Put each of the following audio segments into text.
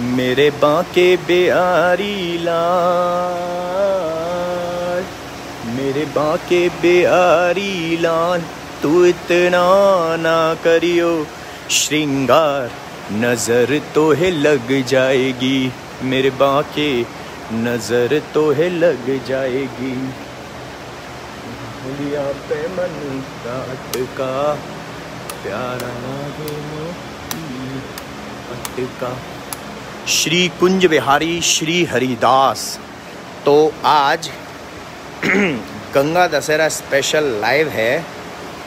मेरे बांके बिहारी लाल, मेरे बांके बिहारी लाल, तू इतना ना करियो श्रृंगार, नजर तो है लग जाएगी, मेरे बांके नजर तो है लग जाएगी। लिया पे मन काट का प्यारा लागे मोती का। श्री कुंज बिहारी श्री हरिदास। तो आज गंगा दशहरा स्पेशल लाइव है।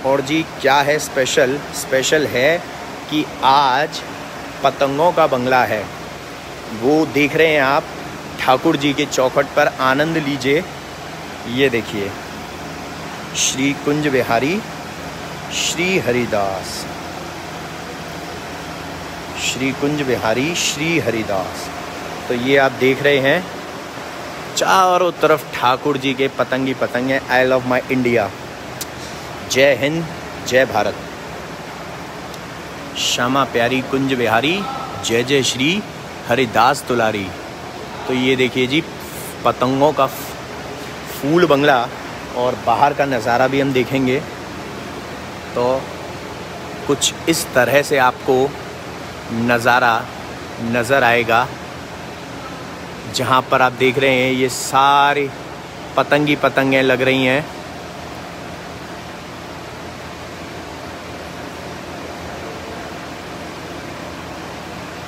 और जी क्या है स्पेशल? स्पेशल है कि आज पतंगों का बंगला है, वो देख रहे हैं आप ठाकुर जी के चौखट पर। आनंद लीजिए। ये देखिए श्री कुंज बिहारी श्री हरिदास, श्री कुंज बिहारी श्री हरिदास। तो ये आप देख रहे हैं चारों तरफ ठाकुर जी के पतंग ही पतंग है। I love my India. जय हिंद, जय भारत। श्यामा प्यारी कुंज बिहारी, जय जय श्री हरिदास तुलारी। तो ये देखिए जी पतंगों का फूल बंगला, और बाहर का नज़ारा भी हम देखेंगे तो कुछ इस तरह से आपको नज़ारा नज़र आएगा। जहाँ पर आप देख रहे हैं ये सारे पतंग ही पतंगें लग रही हैं।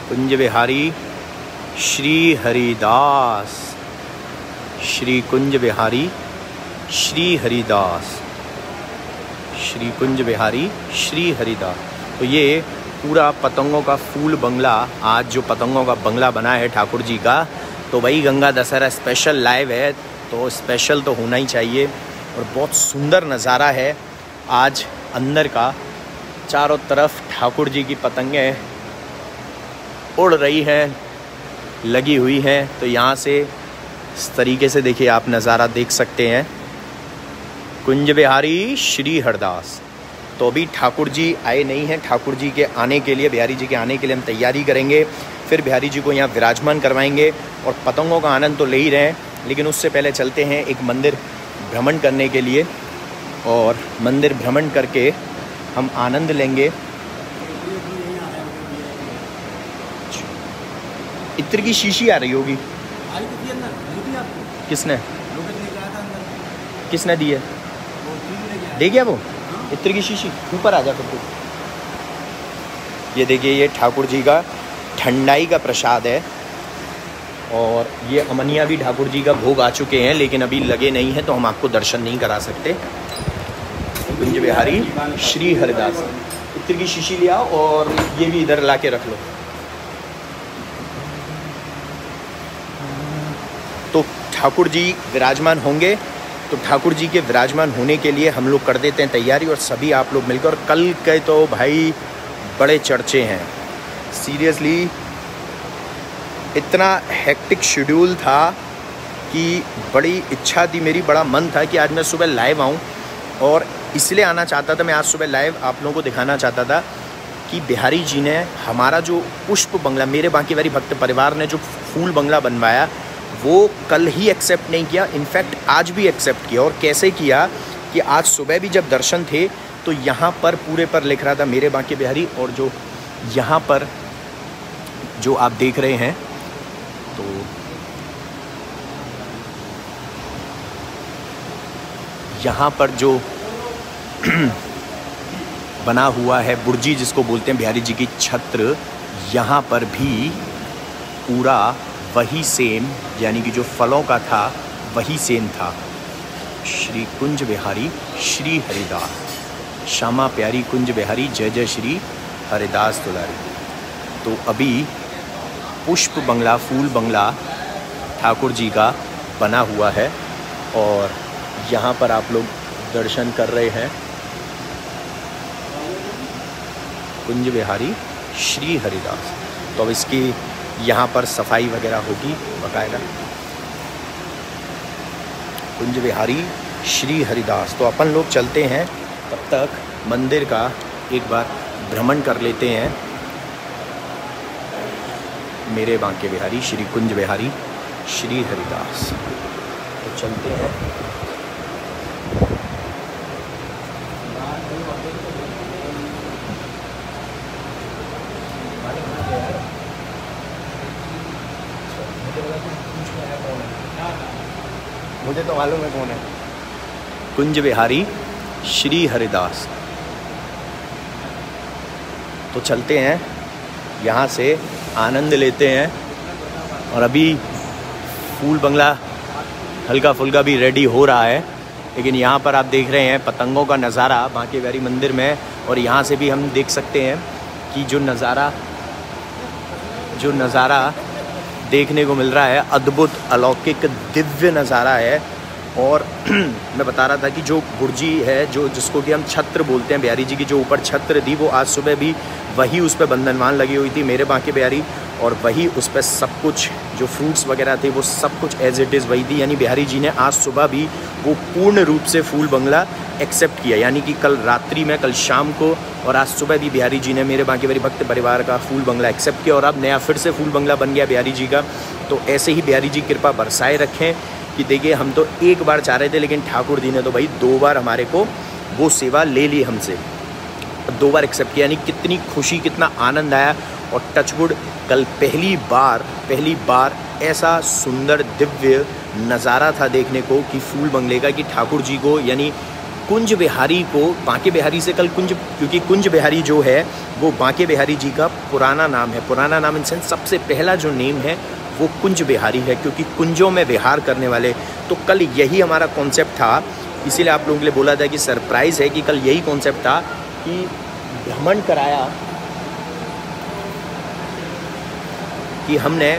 कुंज बिहारी श्री हरिदास, श्री कुंज बिहारी श्री हरिदास, श्री कुंज बिहारी श्री हरिदास। तो ये पूरा पतंगों का फूल बंगला, आज जो पतंगों का बंगला बना है ठाकुर जी का, तो वही गंगा दशहरा स्पेशल लाइव है। तो स्पेशल तो होना ही चाहिए। और बहुत सुंदर नज़ारा है आज अंदर का। चारों तरफ ठाकुर जी की पतंगें उड़ रही हैं, लगी हुई हैं। तो यहाँ से इस तरीके से देखिए आप नज़ारा देख सकते हैं। कुंज बिहारी श्री हरदास। तो अभी ठाकुर जी आए नहीं हैं। ठाकुर जी के आने के लिए, बिहारी जी के आने के लिए हम तैयारी करेंगे। फिर बिहारी जी को यहाँ विराजमान करवाएंगे और पतंगों का आनंद तो ले ही रहे हैं, लेकिन उससे पहले चलते हैं एक मंदिर भ्रमण करने के लिए। और मंदिर भ्रमण करके हम आनंद लेंगे। इत्र की शीशी आ रही होगी। किसने किसने दी है? दे गया वो इत्र की शीशी। ऊपर आ जा कर तू। ये देखिए ये ठाकुर जी का ठंडाई का प्रसाद है। और ये अमनिया भी ठाकुर जी का भोग आ चुके हैं, लेकिन अभी लगे नहीं हैं तो हम आपको दर्शन नहीं करा सकते। कुंज बिहारी श्री हरिदास। इत्र की शीशी लिया और ये भी इधर ला के रख लो। तो ठाकुर जी विराजमान होंगे। तो ठाकुर जी के विराजमान होने के लिए हम लोग कर देते हैं तैयारी, और सभी आप लोग मिलकर। और कल के तो भाई बड़े चर्चे हैं सीरियसली। इतना हेक्टिक शेड्यूल था कि बड़ी इच्छा थी मेरी, बड़ा मन था कि आज मैं सुबह लाइव आऊं। और इसलिए आना चाहता था मैं आज सुबह लाइव, आप लोगों को दिखाना चाहता था कि बिहारी जी ने हमारा जो पुष्प बंगला, मेरे बांके बिहारी भक्त परिवार ने जो फूल बंगला बनवाया, वो कल ही एक्सेप्ट नहीं किया, इनफैक्ट आज भी एक्सेप्ट किया। और कैसे किया कि आज सुबह भी जब दर्शन थे तो यहाँ पर पूरे पर लिख रहा था मेरे बांके बिहारी। और जो यहाँ पर जो आप देख रहे हैं, तो यहाँ पर जो बना हुआ है बुर्जी, जिसको बोलते हैं बिहारी जी की छत्र, यहाँ पर भी पूरा वही सेम, यानी कि जो फलों का था वही सेम था। श्री कुंज बिहारी श्री हरिदास। श्यामा प्यारी कुंज बिहारी, जय जय श्री हरिदास तुलारी। तो अभी पुष्प बंगला, फूल बंगला ठाकुर जी का बना हुआ है और यहाँ पर आप लोग दर्शन कर रहे हैं। कुंज बिहारी श्री हरिदास। तो अब इसकी यहाँ पर सफाई वगैरह होगी बकायदा। कुंज बिहारी श्री हरिदास। तो अपन लोग चलते हैं, तब तक मंदिर का एक बार भ्रमण कर लेते हैं। मेरे बांके बिहारी श्री कुंज बिहारी श्री हरिदास। तो चलते हैं। मुझे तो मालूम है कौन है। कुंज बिहारी श्री हरिदास। तो चलते हैं यहाँ से, आनंद लेते हैं। और अभी फूल बंगला हल्का फुल्का भी रेडी हो रहा है, लेकिन यहाँ पर आप देख रहे हैं पतंगों का नज़ारा बांके बिहारी मंदिर में। और यहाँ से भी हम देख सकते हैं कि जो नज़ारा देखने को मिल रहा है, अद्भुत अलौकिक दिव्य नज़ारा है। और मैं बता रहा था कि जो बुर्जी है, जो जिसको कि हम छत्र बोलते हैं, बिहारी जी की जो ऊपर छत्र थी, वो आज सुबह भी वही उस पर बंधनवान लगी हुई थी मेरे बांके बिहारी। और वही उस पर सब कुछ जो फ्रूट्स वगैरह थे वो सब कुछ एज इट इज़ वही थी। यानी बिहारी जी ने आज सुबह भी वो पूर्ण रूप से फूल बंगला एक्सेप्ट किया। यानी कि कल रात्रि में, कल शाम को और आज सुबह भी बिहारी जी ने मेरे बांके बिहारी भक्त परिवार का फूल बंगला एक्सेप्ट किया। और अब नया फिर से फूल बंगला बन गया बिहारी जी का। तो ऐसे ही बिहारी जी कृपा बरसाए रखें कि देखिए, हम तो एक बार चाह रहे थे, लेकिन ठाकुर जी ने तो भाई 2 बार हमारे को वो सेवा ले ली हमसे, 2 बार एक्सेप्ट किया। यानी कितनी खुशी, कितना आनंद आया। और टचवुड कल पहली बार ऐसा सुंदर दिव्य नज़ारा था देखने को कि फूल बंगले का, कि ठाकुर जी को यानी कुंज बिहारी को, बांके बिहारी से कल कुंज, क्योंकि कुंज बिहारी जो है वो बांके बिहारी जी का पुराना नाम है। पुराना नाम इन सेंस सबसे पहला जो नेम है वो कुंज बिहारी है, क्योंकि कुंजों में विहार करने वाले। तो कल यही हमारा कॉन्सेप्ट था, इसीलिए आप लोगों के लिए बोला था कि सरप्राइज़ है कि कल यही कॉन्सेप्ट था कि भ्रमण कराया, कि हमने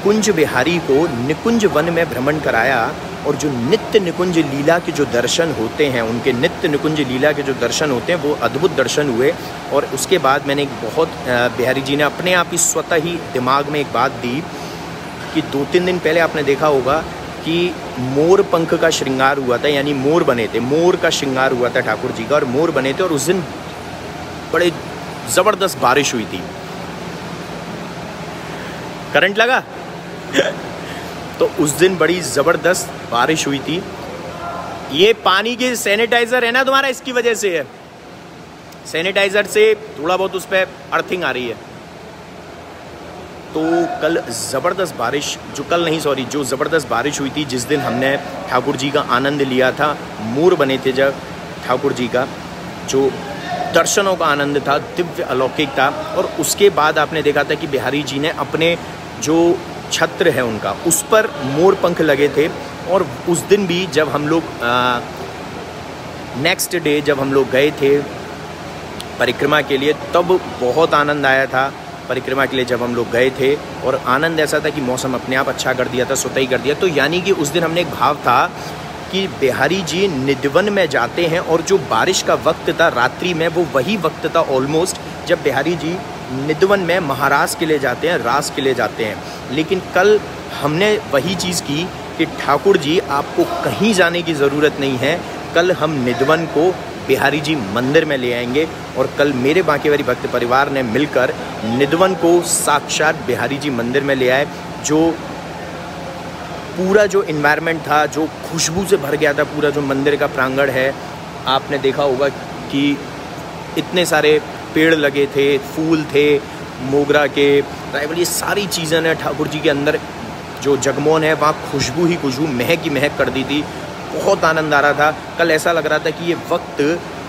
कुंज बिहारी को निकुंज वन में भ्रमण कराया। और जो नित्य निकुंज लीला के जो दर्शन होते हैं, उनके नित्य निकुंज लीला के जो दर्शन होते हैं, वो अद्भुत दर्शन हुए। और उसके बाद मैंने एक बहुत बिहारी जी ने अपने आप ही स्वतः ही दिमाग में एक बात दी कि 2-3 दिन पहले आपने देखा होगा कि मोर पंख का श्रृंगार हुआ था, यानी मोर बने थे, मोर का श्रृंगार हुआ था ठाकुर जी का, और मोर बने थे। और उस दिन बड़े ज़बरदस्त बारिश हुई थी। करंट लगा तो उस दिन बड़ी ज़बरदस्त बारिश हुई थी। ये पानी के सैनिटाइज़र है ना तुम्हारा, इसकी वजह से है। सैनिटाइज़र से थोड़ा बहुत उस पर अर्थिंग आ रही है। तो कल ज़बरदस्त बारिश, जो ज़बरदस्त बारिश हुई थी, जिस दिन हमने ठाकुर जी का आनंद लिया था, मोर बने थे जब ठाकुर जी का, जो दर्शनों का आनंद था, दिव्य अलौकिक था। और उसके बाद आपने देखा था कि बिहारी जी ने अपने जो छत्र है उनका, उस पर मोर पंख लगे थे। और उस दिन भी जब हम लोग नेक्स्ट डे जब हम लोग गए थे परिक्रमा के लिए, तब बहुत आनंद आया था परिक्रमा के लिए जब हम लोग गए थे। और आनंद ऐसा था कि मौसम अपने आप अच्छा कर दिया था, स्वतः ही कर दिया। तो यानी कि उस दिन हमने एक भाव था कि बिहारी जी निधवन में जाते हैं, और जो बारिश का वक्त था रात्रि में, वो वही वक्त था ऑलमोस्ट जब बिहारी जी निधवन में महाराज के लिए जाते हैं, रास के लिए जाते हैं। लेकिन कल हमने वही चीज़ की कि ठाकुर जी आपको कहीं जाने की ज़रूरत नहीं है, कल हम निधवन को बिहारी जी मंदिर में ले आएंगे। और कल मेरे बांके बिहारी भक्त परिवार ने मिलकर निधवन को साक्षात बिहारी जी मंदिर में ले आए। जो पूरा जो इन्वायरमेंट था, जो खुशबू से भर गया था पूरा जो मंदिर का प्रांगण है, आपने देखा होगा कि इतने सारे पेड़ लगे थे, फूल थे, मोगरा के, राइवल, ये सारी चीज़ें ने ठाकुर जी के अंदर जो जगमोहन है वहाँ खुशबू ही खुशबू, महक ही महक कर दी थी। बहुत आनंद आ रहा था। कल ऐसा लग रहा था कि ये वक्त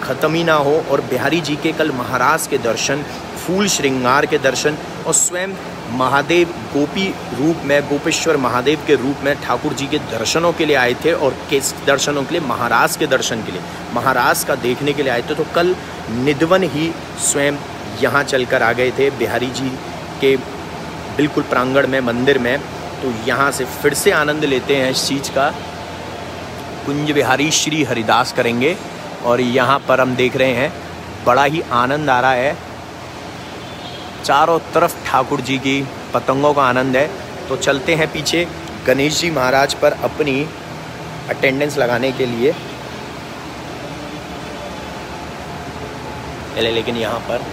ख़त्म ही ना हो, और बिहारी जी के कल महाराज के दर्शन, फूल श्रृंगार के दर्शन, और स्वयं महादेव गोपी रूप में, गोपेश्वर महादेव के रूप में ठाकुर जी के दर्शनों के लिए आए थे। और किस दर्शनों के लिए? महाराज के दर्शन के लिए, महाराज का देखने के लिए आए थे। तो कल निधवन ही स्वयं यहाँ चलकर आ गए थे बिहारी जी के बिल्कुल प्रांगण में, मंदिर में। तो यहाँ से फिर से आनंद लेते हैं इस चीज़ का। कुंज बिहारी श्री हरिदास करेंगे, और यहाँ पर हम देख रहे हैं बड़ा ही आनंद आ रहा है। चारों तरफ ठाकुर जी की पतंगों का आनंद है। तो चलते हैं पीछे गणेश जी महाराज पर अपनी अटेंडेंस लगाने के लिए। पहले लेकिन यहाँ पर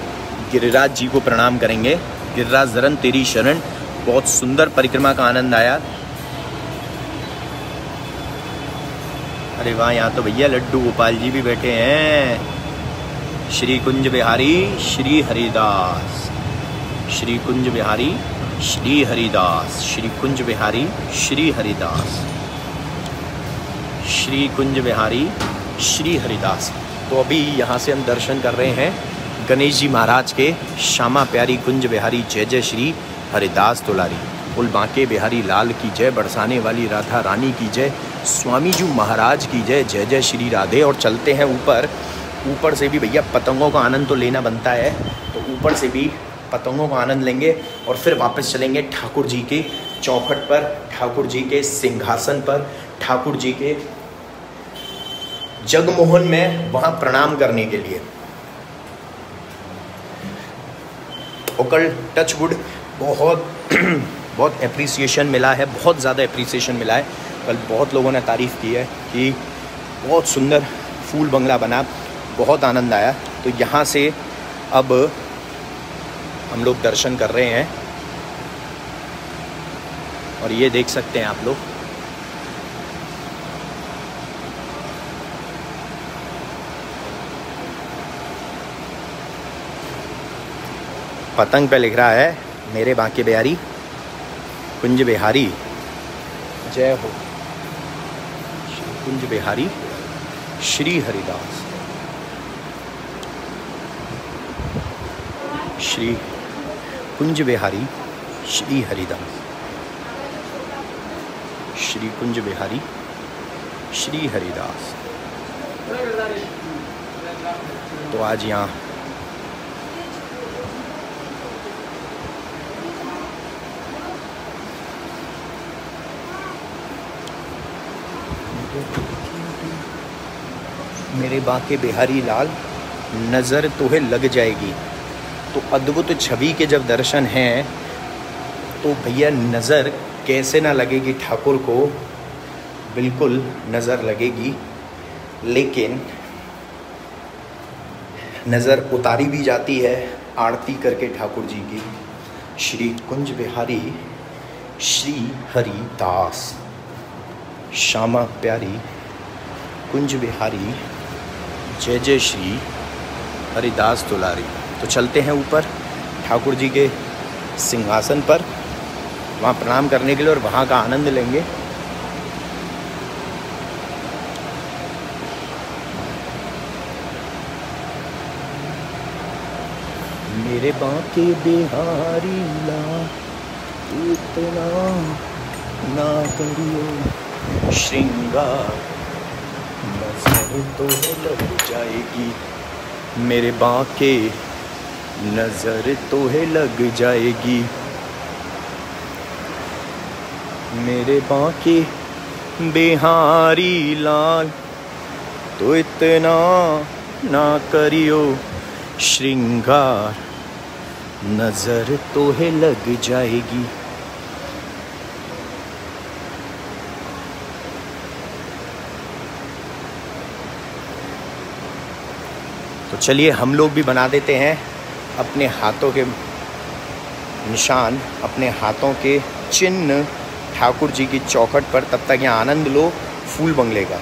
गिरिराज जी को प्रणाम करेंगे। गिरिराज धरन तेरी शरण, बहुत सुंदर परिक्रमा का आनंद आया। अरे वाह, यहाँ तो भैया लड्डू गोपाल जी भी बैठे हैं। श्री कुंज बिहारी श्री हरिदास, श्री कुंज बिहारी श्री हरिदास, श्री कुंज बिहारी श्री हरिदास, श्री कुंज बिहारी श्री हरिदास। तो अभी यहाँ से हम दर्शन कर रहे हैं गणेश जी महाराज के। श्यामा प्यारी कुंज बिहारी जय जय श्री हरिदास दुलारी, बोल बांके बिहारी लाल की जय, बरसाने वाली राधा रानी की जय, स्वामी जी महाराज की जय, जय जय श्री राधे। और चलते हैं ऊपर। ऊपर से भी भैया पतंगों का आनंद तो लेना बनता है, तो ऊपर से भी पतंगों का आनंद लेंगे और फिर वापस चलेंगे ठाकुर जी के चौखट पर, ठाकुर जी के सिंहासन पर, ठाकुर जी के जगमोहन में, वहाँ प्रणाम करने के लिए। और कल टचवुड बहुत बहुत एप्रिसिएशन मिला है, बहुत ज़्यादा एप्रिसिएशन मिला है। कल बहुत लोगों ने तारीफ़ की है कि बहुत सुंदर फूल बंगला बना, बहुत आनंद आया। तो यहाँ से अब हम लोग दर्शन कर रहे हैं और ये देख सकते हैं आप लोग, पतंग पे लिख रहा है मेरे बांके बिहारी कुंज बिहारी जय हो, श्री कुंज बिहारी श्री हरिदास, श्री कुंज बिहारी श्री हरिदास, श्री कुंज बिहारी श्री हरिदास। तो आज यहाँ मेरे बांके बिहारी लाल नज़र तुम्हें लग जाएगी। तो अद्भुत छवि के जब दर्शन हैं तो भैया नज़र कैसे ना लगेगी ठाकुर को, बिल्कुल नज़र लगेगी। लेकिन नज़र उतारी भी जाती है आरती करके ठाकुर जी की। श्री कुंज बिहारी श्री हरिदास, श्यामा प्यारी कुंज बिहारी जय जय श्री हरिदास दुलारी। तो चलते हैं ऊपर ठाकुर जी के सिंहासन पर, वहाँ प्रणाम करने के लिए और वहाँ का आनंद लेंगे। मेरे बांके बिहारी लाल इतना ना करियो श्रृंगार, नजर तो लग जाएगी। मेरे बांके नजर तो है लग जाएगी, मेरे बांके बिहारी लाल तो इतना ना करियो श्रृंगार, नजर तो है लग जाएगी। तो चलिए हम लोग भी बना देते हैं अपने हाथों के निशान, अपने हाथों के चिन्ह ठाकुर जी की चौखट पर। तब तक यहाँ आनंद लो फूल बंगले का।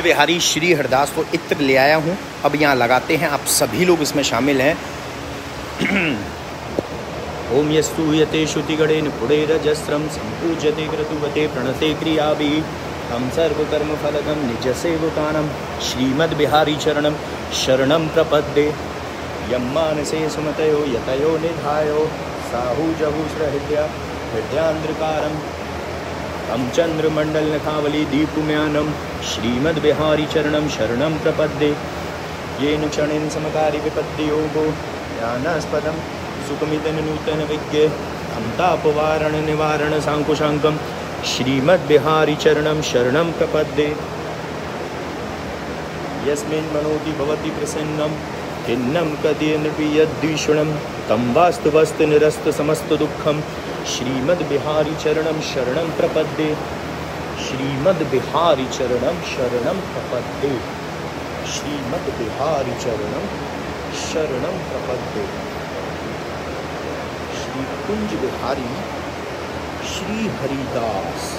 कुंज विहारी श्री हरिदास को इत्र ले आया हूँ, अब यहाँ लगाते हैं। आप सभी लोग इसमें शामिल हैं। ओम यस्तु यते श्रुतिगणेन पुड़ेरजस्रं संपूज्यते क्रतुवते प्रणते क्रियाभिः तं सर्वकर्मफलकं निजसेवकानां श्रीमद्बिहारी चरणं शरणं प्रपद्ये। यं मानसे सुमतयो यतयो निधायो साहुजहुस्रहृदया हृदयान्द्रकारं तं चन्द्रमण्डलनखावली दीपुम्यानं श्रीमद्बिहारी चरणं शरणं प्रपद्ये। येन क्षणेन समकारि विपद्योगो ज्ञानास्पदं सुखमिदं नूतन विज्ञे तापवारण निवारण सांकुशांकं श्रीमद्बिहारी चरणं शरणं प्रपद्ये। यस्मिन् मनोति भवति प्रसन्नं खिन्नं कदि नृपीयद्विषणं तं वास्तुवस्तु निरस्त समस्त दुःखं श्रीमद्बिहारी चरणं शरणं प्रपद्ये। श्रीमद्बिहारी चरणं शरणं प्रपद्ये। श्रीमद्बिहारी चरणं शरणं प्रपद्ये। श्री कुंज बिहारी श्री हरिदास।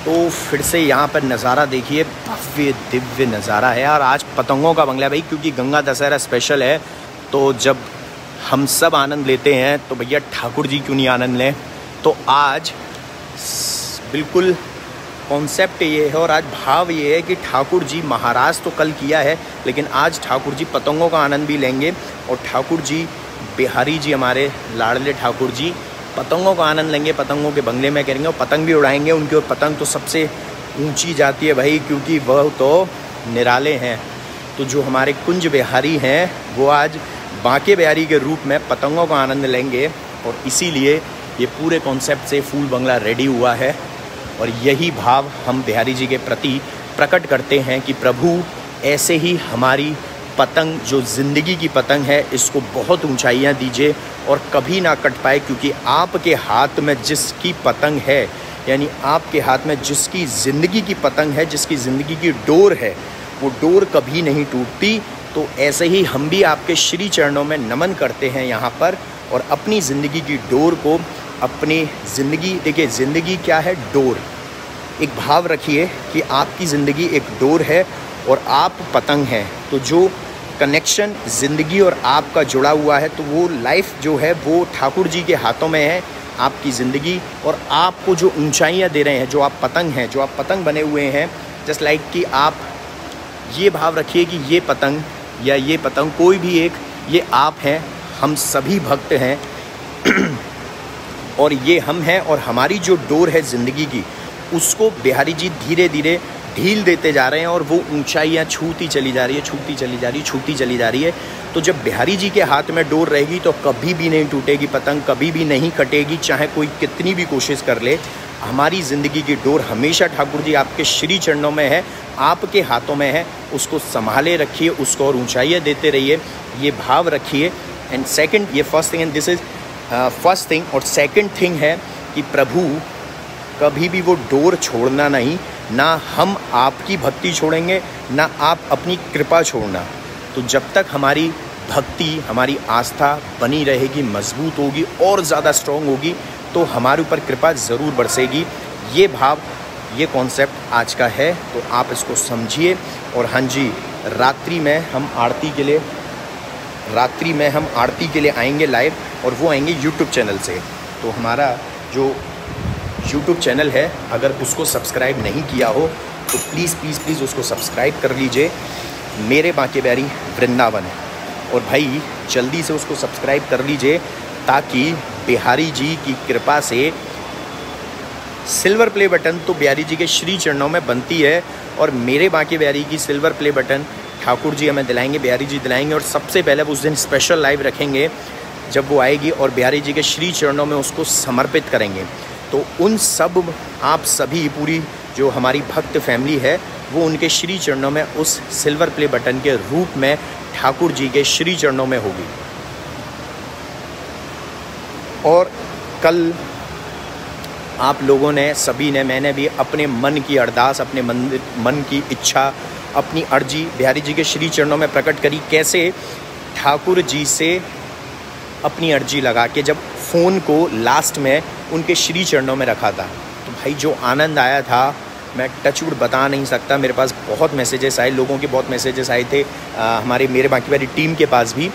तो फिर से यहाँ पर नज़ारा देखिए, भव्य दिव्य नज़ारा है। और आज पतंगों का बंगला भाई, क्योंकि गंगा दशहरा स्पेशल है, तो जब हम सब आनंद लेते हैं तो भैया ठाकुर जी क्यों नहीं आनंद लें। तो आज बिल्कुल कॉन्सेप्ट ये है और आज भाव ये है कि ठाकुर जी महाराज तो कल किया है, लेकिन आज ठाकुर जी पतंगों का आनंद भी लेंगे। और ठाकुर जी बिहारी जी, हमारे लाडले ठाकुर जी, पतंगों का आनंद लेंगे, पतंगों के बंगले में करेंगे और पतंग भी उड़ाएंगे उनकी। और पतंग तो सबसे ऊंची जाती है भाई, क्योंकि वह तो निराले हैं। तो जो हमारे कुंज बिहारी हैं वो आज बांके बिहारी के रूप में पतंगों का आनंद लेंगे। और इसीलिए ये पूरे कॉन्सेप्ट से फूल बंगला रेडी हुआ है। और यही भाव हम बिहारी जी के प्रति प्रकट करते हैं कि प्रभु ऐसे ही हमारी पतंग, जो ज़िंदगी की पतंग है, इसको बहुत ऊंचाइयां दीजिए और कभी ना कट पाए। क्योंकि आपके हाथ में जिसकी पतंग है, यानी आपके हाथ में जिसकी ज़िंदगी की पतंग है, जिसकी ज़िंदगी की डोर है, वो डोर कभी नहीं टूटती। तो ऐसे ही हम भी आपके श्री चरणों में नमन करते हैं यहाँ पर, और अपनी ज़िंदगी की डोर को, अपनी ज़िंदगी, देखिए ज़िंदगी क्या है, डोर। एक भाव रखिए कि आपकी ज़िंदगी एक डोर है और आप पतंग हैं। तो जो कनेक्शन ज़िंदगी और आपका जुड़ा हुआ है, तो वो लाइफ जो है वो ठाकुर जी के हाथों में है, आपकी ज़िंदगी। और आपको जो ऊंचाइयाँ दे रहे हैं, जो आप पतंग हैं, जो आप पतंग बने हुए हैं, जस्ट लाइक कि आप ये भाव रखिए कि ये पतंग या ये पतंग कोई भी एक, ये आप हैं, हम सभी भक्त हैं और ये हम हैं। और हमारी जो डोर है ज़िंदगी की, उसको बिहारी जी धीरे धीरे ढील देते जा रहे हैं और वो ऊंचाइयाँ छूती चली जा रही है, छूती चली जा रही है, छूती चली जा रही है। तो जब बिहारी जी के हाथ में डोर रहेगी तो कभी भी नहीं टूटेगी पतंग, कभी भी नहीं कटेगी, चाहे कोई कितनी भी कोशिश कर ले। हमारी ज़िंदगी की डोर हमेशा ठाकुर जी आपके श्री चरणों में है, आपके हाथों में है। उसको संभाले रखिए, उसको और ऊंचाइयाँ देते रहिए, ये भाव रखिए। एंड सेकंड, ये first thing, and this is first thing. और सेकंड थिंग है कि प्रभु कभी भी वो डोर छोड़ना नहीं, ना हम आपकी भक्ति छोड़ेंगे, ना आप अपनी कृपा छोड़ना। तो जब तक हमारी भक्ति, हमारी आस्था बनी रहेगी, मजबूत होगी और ज़्यादा स्ट्रॉन्ग होगी, तो हमारे ऊपर कृपा ज़रूर बरसेगी। ये भाव, ये कॉन्सेप्ट आज का है, तो आप इसको समझिए। और हाँ जी, रात्रि में हम आरती के लिए आएंगे लाइव, और वो आएंगे यूट्यूब चैनल से। तो हमारा जो यूट्यूब चैनल है, अगर उसको सब्सक्राइब नहीं किया हो तो प्लीज़ प्लीज़ प्लीज़ उसको सब्सक्राइब कर लीजिए, मेरे बांके बिहारी वृंदावन। और भाई जल्दी से उसको सब्सक्राइब कर लीजिए, ताकि बिहारी जी की कृपा से सिल्वर प्ले बटन तो बिहारी जी के श्री चरणों में बनती है, और मेरे बांके बिहारी की silver play button Thakur ji हमें दिलाएंगे, बिहारी जी दिलाएंगे। और सबसे पहले उस दिन स्पेशल लाइव रखेंगे जब वो आएगी, और बिहारी जी के श्री चरणों में उसको समर्पित करेंगे। तो उन सब, आप सभी, पूरी जो हमारी भक्त फैमिली है, वो उनके श्री चरणों में उस सिल्वर प्ले बटन के रूप में ठाकुर जी के श्री चरणों में होगी। और कल आप लोगों ने, सभी ने, मैंने भी अपने मन की अरदास, अपने मन की इच्छा, अपनी अर्जी बिहारी जी के श्री चरणों में प्रकट करी। कैसे ठाकुर जी से अपनी अर्जी लगा के जब फ़ोन को लास्ट में उनके श्री चरणों में रखा था, तो भाई जो आनंद आया था मैं टचवुड बता नहीं सकता। मेरे पास बहुत मैसेजेस आए, लोगों के बहुत मैसेजेस आए थे, हमारे मेरे बाकी वाली टीम के पास भी।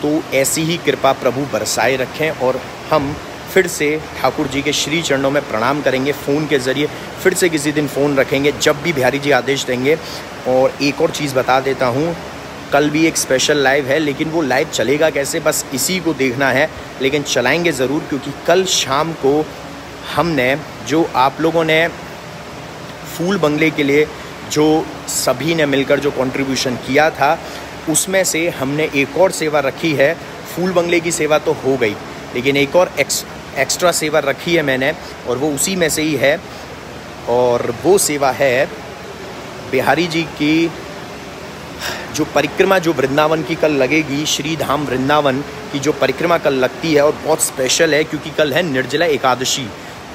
तो ऐसी ही कृपा प्रभु बरसाए रखें और हम फिर से ठाकुर जी के श्री चरणों में प्रणाम करेंगे। फ़ोन के ज़रिए फिर से किसी दिन फ़ोन रखेंगे जब भी बिहारी जी आदेश देंगे। और एक और चीज़ बता देता हूँ, कल भी एक स्पेशल लाइव है, लेकिन वो लाइव चलेगा कैसे बस इसी को देखना है, लेकिन चलाएंगे ज़रूर, क्योंकि कल शाम को हमने जो आप लोगों ने फूल बंगले के लिए जो सभी ने मिलकर जो कंट्रीब्यूशन किया था, उसमें से हमने एक और सेवा रखी है। फूल बंगले की सेवा तो हो गई, लेकिन एक और एक्स्ट्रा सेवा रखी है मैंने, और वो उसी में से ही है। और वो सेवा है बिहारी जी की जो परिक्रमा, जो वृंदावन की कल लगेगी, श्री धाम वृंदावन की जो परिक्रमा कल लगती है, और बहुत स्पेशल है क्योंकि कल है निर्जला एकादशी।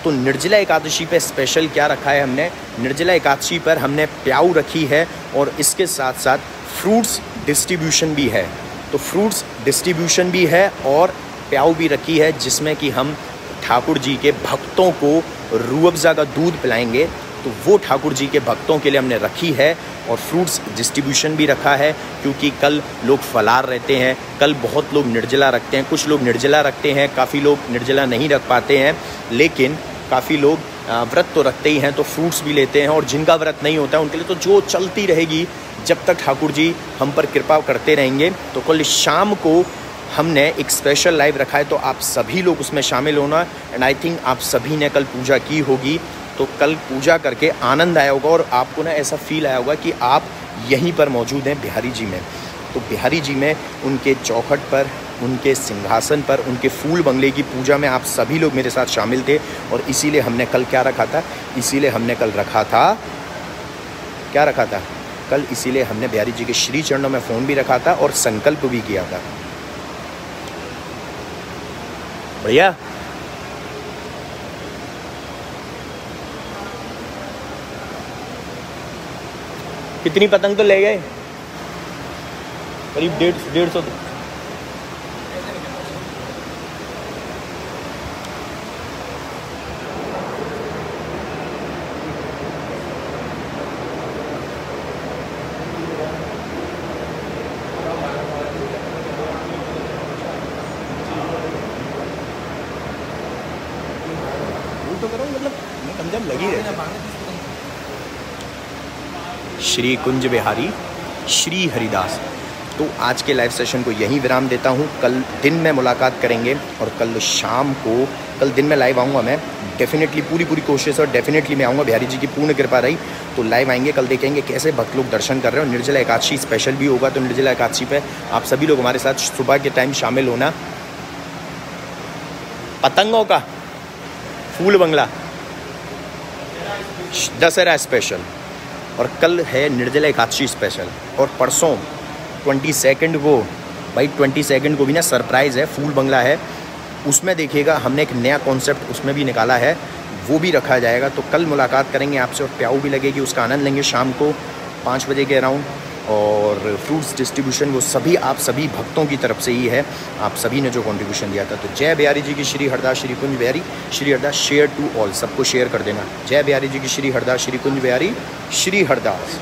तो निर्जला एकादशी पे स्पेशल क्या रखा है हमने, निर्जला एकादशी पर हमने प्याऊ रखी है, और इसके साथ साथ फ्रूट्स डिस्ट्रीब्यूशन भी है। तो फ्रूट्स डिस्ट्रीब्यूशन भी है और प्याऊ भी रखी है, जिसमें कि हम ठाकुर जी के भक्तों को रूह अफ़ज़ा का दूध पिलाएंगे। तो वो ठाकुर जी के भक्तों के लिए हमने रखी है, और फ्रूट्स डिस्ट्रीब्यूशन भी रखा है, क्योंकि कल लोग फलार रहते हैं, कल बहुत लोग निर्जला रखते हैं। कुछ लोग निर्जला रखते हैं, काफ़ी लोग निर्जला नहीं रख पाते हैं, लेकिन काफ़ी लोग व्रत तो रखते ही हैं, तो फ्रूट्स भी लेते हैं। और जिनका व्रत नहीं होता है उनके लिए तो जो चलती रहेगी जब तक ठाकुर जी हम पर कृपा करते रहेंगे। तो कल शाम को हमने एक स्पेशल लाइव रखा है, तो आप सभी लोग उसमें शामिल होना। एंड आई थिंक आप सभी ने कल पूजा की होगी, तो कल पूजा करके आनंद आया होगा, और आपको ना ऐसा फील आया होगा कि आप यहीं पर मौजूद हैं बिहारी जी में। तो बिहारी जी में उनके चौखट पर, उनके सिंहासन पर, उनके फूल बंगले की पूजा में आप सभी लोग मेरे साथ शामिल थे। और इसीलिए हमने कल क्या रखा था, इसीलिए हमने कल रखा था, क्या रखा था कल, इसीलिए हमने बिहारी जी के श्री चरणों में फ़ोन भी रखा था और संकल्प भी किया था। भैया कितनी पतंग तो ले गए, करीब 150 तो करो, मतलब पंजाब लगी रहती। श्री कुंज बिहारी श्री हरिदास। तो आज के लाइव सेशन को यहीं विराम देता हूँ। कल दिन में मुलाकात करेंगे, और कल शाम को, कल दिन में लाइव आऊँगा मैं डेफिनेटली, पूरी कोशिश, और डेफिनेटली मैं आऊँगा। बिहारी जी की पूर्ण कृपा रही तो लाइव आएंगे। कल देखेंगे कैसे भक्त लोग दर्शन कर रहे हो। निर्जला एकादशी स्पेशल भी होगा, तो निर्जला एकादशी पे आप सभी लोग हमारे साथ सुबह के टाइम शामिल होना। पतंगों का फूल बंगला दशहरा स्पेशल, और कल है निर्जला एकादशी स्पेशल, और परसों 22 को, भाई 22 को भी ना सरप्राइज़ है, फूल बंगला है, उसमें देखिएगा हमने एक नया कॉन्सेप्ट उसमें भी निकाला है, वो भी रखा जाएगा। तो कल मुलाकात करेंगे आपसे, और प्याऊ भी लगेगी, उसका आनंद लेंगे शाम को 5 बजे के अराउंड। और फ्रूट्स डिस्ट्रीब्यूशन वो सभी आप सभी भक्तों की तरफ से ही है, आप सभी ने जो कंट्रीब्यूशन दिया था। तो जय बिहारी जी की Shri Hardas Shri Kunj Bihari Shri Hardas, share to all, सबको शेयर कर देना। जय बिहारी जी की श्री हरदास श्री कुंज बिहारी श्री हरदास।